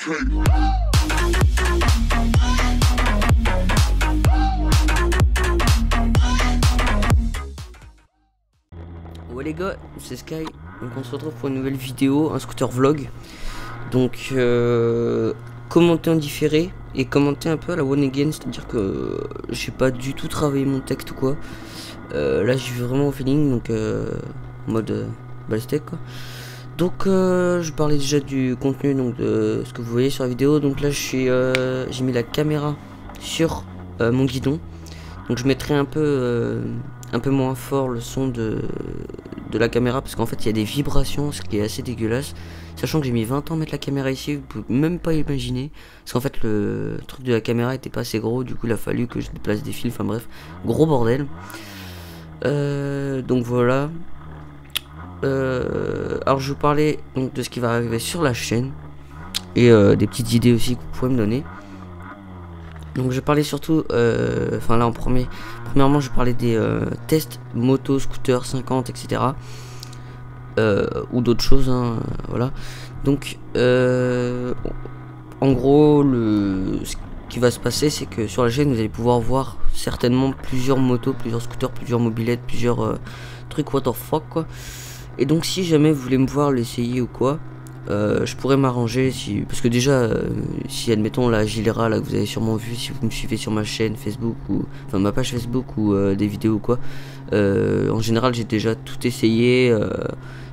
Ouais les gars, c'est Sky, donc on se retrouve pour une nouvelle vidéo, un scooter vlog. Donc commenter en différé et commenter un peu à la one again, c'est à dire que j'ai pas du tout travaillé mon texte ou quoi. Là j'y vais vraiment au feeling, donc en mode balstek quoi. Donc je parlais déjà du contenu, donc de ce que vous voyez sur la vidéo. Donc là j'ai mis la caméra sur mon guidon, donc je mettrai un peu moins fort le son de la caméra, parce qu'en fait il y a des vibrations, ce qui est assez dégueulasse, sachant que j'ai mis 20 ans à mettre la caméra ici, vous pouvez même pas imaginer, parce qu'en fait le truc de la caméra était pas assez gros, du coup il a fallu que je déplace des fils, enfin bref, gros bordel. Donc voilà. Alors je vous parlais donc de ce qui va arriver sur la chaîne et des petites idées aussi que vous pouvez me donner. Donc je parlais surtout, enfin là en premièrement je parlais des tests moto, scooter 50, etc. Ou d'autres choses, hein, voilà. Donc en gros ce qui va se passer, c'est que sur la chaîne vous allez pouvoir voir certainement plusieurs motos, plusieurs scooters, plusieurs mobilettes, plusieurs trucs what the fuck quoi. Et donc si jamais vous voulez me voir l'essayer ou quoi, je pourrais m'arranger, parce que déjà si admettons la Gilera là que vous avez sûrement vu si vous me suivez sur ma chaîne Facebook, ou enfin ma page Facebook, ou des vidéos ou quoi, en général j'ai déjà tout essayé,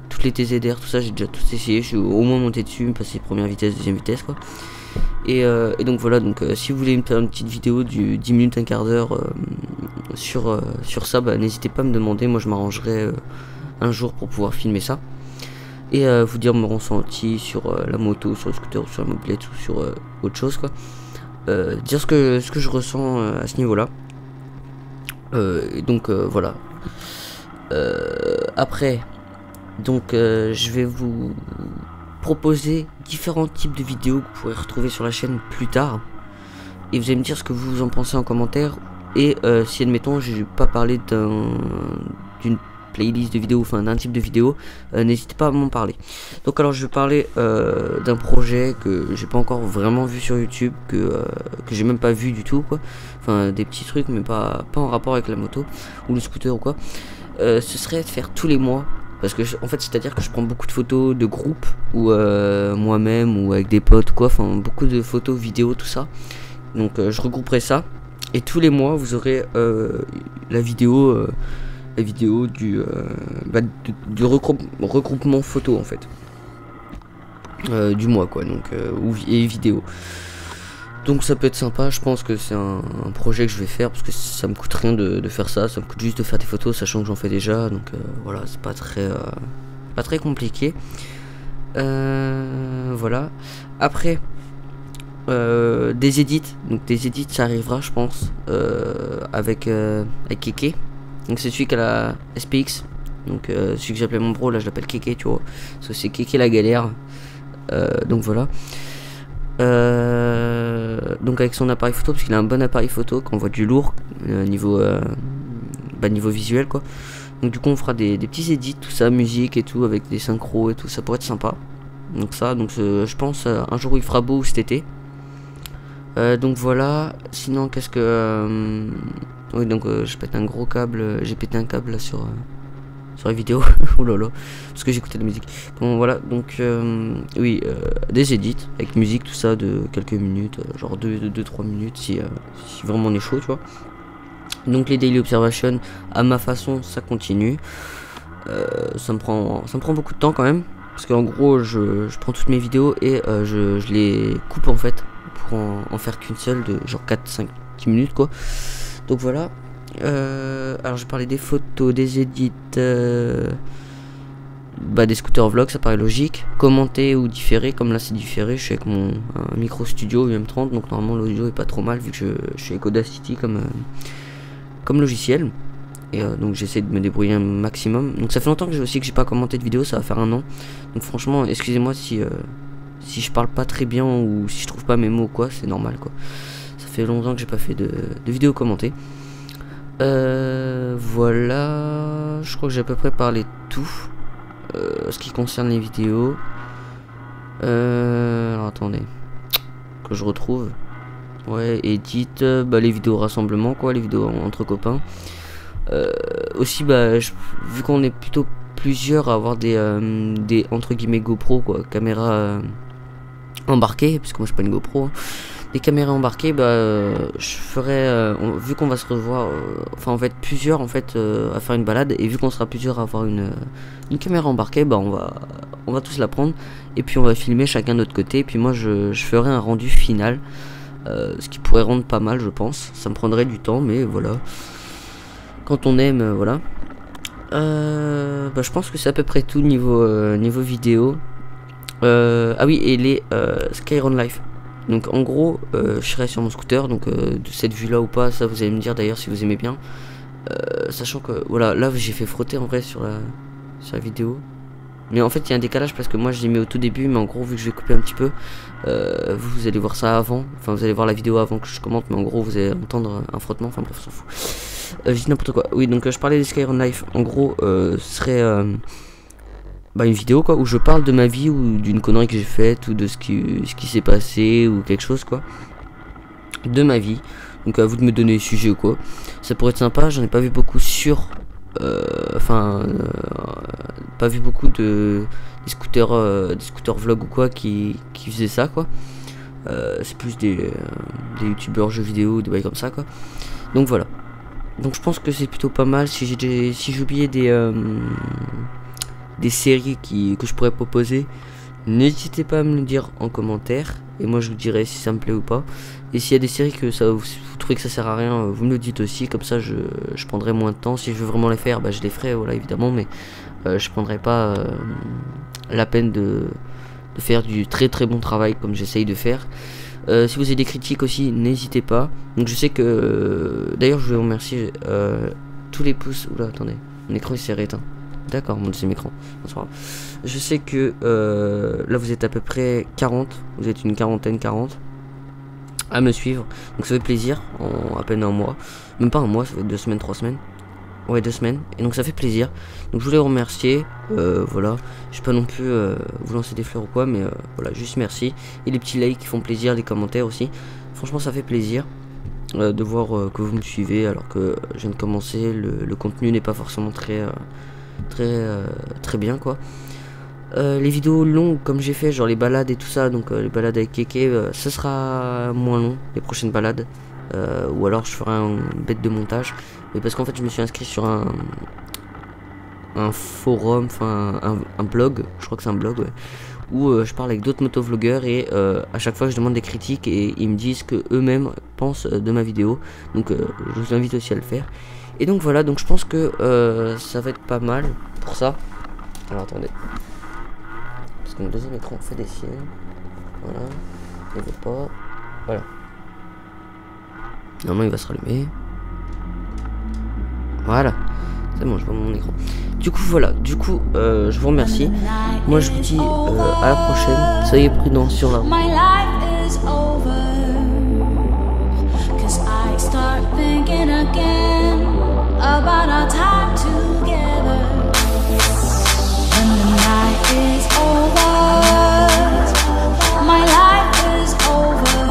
toutes les TZR, tout ça j'ai déjà tout essayé, je suis au moins monté dessus, passer première vitesse, deuxième vitesse quoi. Et donc voilà, donc si vous voulez me faire une petite vidéo du 10 minutes, un quart d'heure sur ça, bah n'hésitez pas à me demander, moi je m'arrangerai un jour pour pouvoir filmer ça et vous dire mon ressenti sur la moto, sur le scooter, ou sur la mobilette, ou sur autre chose quoi, dire ce que je ressens à ce niveau là, et donc voilà. Après donc je vais vous proposer différents types de vidéos que vous pourrez retrouver sur la chaîne plus tard, et vous allez me dire ce que vous en pensez en commentaire. Et si admettons j'ai pas parlé d'une playlist de vidéos, enfin d'un type de vidéo, n'hésitez pas à m'en parler. Donc alors je vais parler d'un projet que j'ai pas encore vraiment vu sur YouTube, que j'ai même pas vu du tout quoi, enfin des petits trucs mais pas en rapport avec la moto ou le scooter ou quoi. Ce serait de faire tous les mois, parce que en fait c'est à dire que je prends beaucoup de photos de groupe, ou moi-même, ou avec des potes ou quoi, enfin beaucoup de photos, vidéos, tout ça. Donc je regrouperai ça, et tous les mois vous aurez la vidéo du regroupement photo en fait, du mois quoi, donc et vidéo. Donc ça peut être sympa, je pense que c'est un projet que je vais faire, parce que ça me coûte rien de faire ça, ça me coûte juste de faire des photos, sachant que j'en fais déjà, donc voilà, c'est pas très compliqué. Voilà. Après des edits, donc des edits ça arrivera je pense, avec Keke. Donc c'est celui qui a la SPX, donc celui que j'appelais mon bro, là je l'appelle Keke, tu vois, parce que c'est Keke la galère. Donc voilà. Donc avec son appareil photo, parce qu'il a un bon appareil photo quand on voit du lourd, niveau visuel quoi. Donc du coup on fera des petits edits, tout ça, musique et tout, avec des synchros et tout, ça pourrait être sympa. Donc ça, donc je pense un jour où il fera beau, ou cet été. Donc voilà. Sinon qu'est-ce que oui, donc je pète un gros câble, j'ai pété un câble là sur la vidéo. Oh là là, parce que j'écoutais de la musique. Bon voilà, donc oui, des edits avec musique, tout ça, de quelques minutes, genre 2-3 minutes si vraiment on est chaud, tu vois. Donc les daily observations à ma façon, ça continue. Ça me prend beaucoup de temps quand même, parce qu'en gros je prends toutes mes vidéos et je les coupe en fait, pour en faire qu'une seule de genre 4-5 minutes quoi. Donc voilà. Alors je parlais des photos, des edits, des scooters vlogs, ça paraît logique. Commenter ou différer, comme là c'est différé, je suis avec mon micro studio UM30, donc normalement l'audio est pas trop mal, vu que je suis avec Audacity comme logiciel. Et donc j'essaie de me débrouiller un maximum. Donc ça fait longtemps que j'ai pas commenté de vidéo, ça va faire un an. Donc franchement excusez-moi si je parle pas très bien, ou si je trouve pas mes mots quoi, c'est normal quoi. Ça fait longtemps que j'ai pas fait de vidéo commentée. Voilà, je crois que j'ai à peu près parlé de tout ce qui concerne les vidéos. Alors attendez, que je retrouve. Ouais, edit, bah, les vidéos rassemblement quoi, les vidéos entre copains. Aussi bah vu qu'on est plutôt plusieurs à avoir des entre guillemets GoPro quoi, caméra embarquée, parce que moi je suis pas une GoPro, hein. Des caméras embarquées, bah je ferai vu qu'on va se revoir, enfin on va être plusieurs en fait à faire une balade, et vu qu'on sera plusieurs à avoir une caméra embarquée, bah on va tous la prendre et puis on va filmer chacun de notre côté, et puis moi je ferai un rendu final, ce qui pourrait rendre pas mal je pense. Ça me prendrait du temps mais voilà, quand on aime, voilà. Bah, je pense que c'est à peu près tout niveau vidéo. Ah oui, et les Skyron Life. Donc en gros, je serai sur mon scooter, donc de cette vue là ou pas, ça vous allez me dire d'ailleurs si vous aimez bien. Sachant que voilà, là j'ai fait frotter en vrai sur la vidéo. Mais en fait il y a un décalage parce que moi je l'ai mis au tout début, mais en gros vu que je vais couper un petit peu, vous allez voir ça avant, enfin vous allez voir la vidéo avant que je commente, mais en gros vous allez entendre un frottement, enfin bref on s'en fout. Je dis n'importe quoi. Oui, donc je parlais des Skyron Life. En gros, ce serait bah, une vidéo quoi, où je parle de ma vie ou d'une connerie que j'ai faite ou de ce qui s'est passé ou quelque chose quoi, de ma vie. Donc à vous de me donner le sujet ou quoi. Ça pourrait être sympa. J'en ai pas vu beaucoup sur, pas vu beaucoup des scooters vlog ou quoi qui faisaient ça quoi. C'est plus des youtubeurs jeux vidéo, des bails comme ça quoi. Donc voilà. Donc je pense que c'est plutôt pas mal. Si j'ai oublié des séries que je pourrais proposer, n'hésitez pas à me le dire en commentaire, et moi je vous dirai si ça me plaît ou pas. Et s'il y a des séries que vous trouvez que ça sert à rien, vous me le dites aussi, comme ça je prendrai moins de temps. Si je veux vraiment les faire, bah je les ferai, voilà, évidemment, mais je prendrai pas la peine de faire du très très bon travail comme j'essaye de faire. Si vous avez des critiques aussi, n'hésitez pas. Donc je sais que d'ailleurs je vais remercier tous les pouces. Oula, attendez, mon écran il s'est rééteint. D'accord, mon deuxième écran. Je sais que là vous êtes à peu près 40. Vous êtes une quarantaine, 40 à me suivre. Donc ça fait plaisir en à peine un mois. Même pas un mois, ça fait 2 semaines, 3 semaines. Ouais, 2 semaines. Et donc ça fait plaisir. Donc je voulais vous remercier. Voilà. Je vais pas non plus vous lancer des fleurs ou quoi, mais voilà, juste merci. Et les petits likes qui font plaisir, les commentaires aussi. Franchement, ça fait plaisir de voir que vous me suivez alors que je viens de commencer. Le contenu n'est pas forcément très bien quoi. Les vidéos longues comme j'ai fait, genre les balades et tout ça, donc les balades avec Keke, ce sera moins long, les prochaines balades. Ou alors je ferai un bête de montage, mais parce qu'en fait je me suis inscrit sur un forum, enfin un blog, je crois que c'est un blog, ouais, où je parle avec d'autres motovlogueurs, et à chaque fois je demande des critiques et ils me disent que eux-mêmes pensent de ma vidéo. Donc je vous invite aussi à le faire. Et donc voilà, donc je pense que ça va être pas mal pour ça. Alors attendez, parce que mon deuxième écran fait des siennes. Voilà, il veut pas. Voilà. Normalement il va se rallumer. Voilà, c'est bon, je vois mon écran. Du coup voilà, je vous remercie. Moi je vous dis à la prochaine. Soyez prudents sur la route. About our time together. When the night is over, my life is over.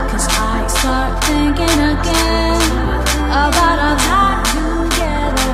'Cause I start thinking again about our time together.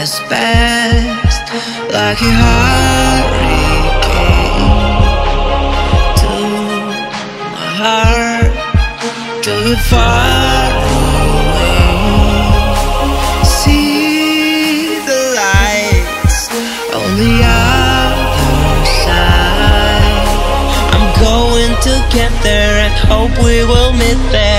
has passed like a hurricane to my heart, till it far away. See the lights on the other side. I'm going to get there and hope we will meet there.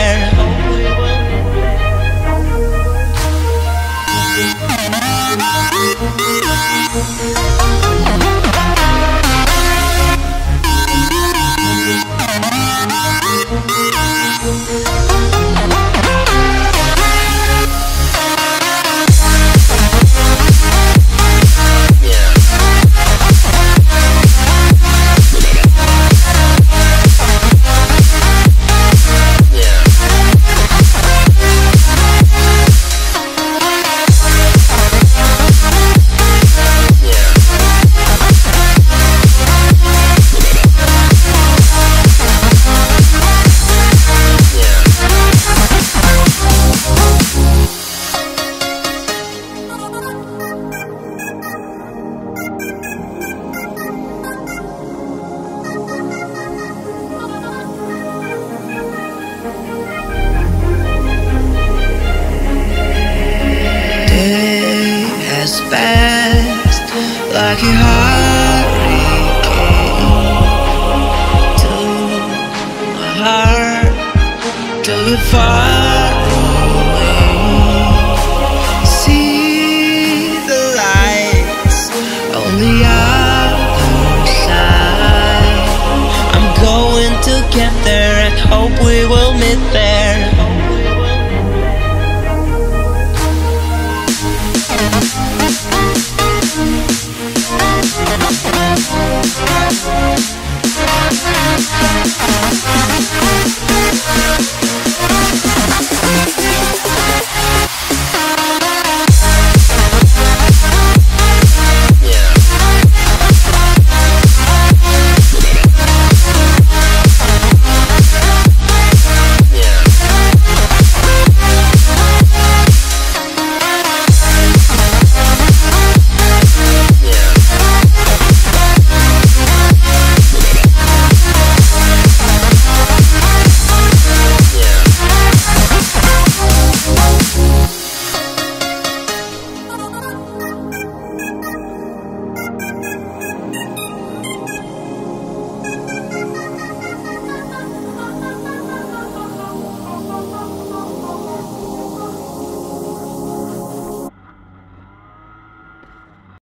Has passed like a hurricane to my heart, till it far away. See the lights on the other side. I'm going to get there and hope we will meet there.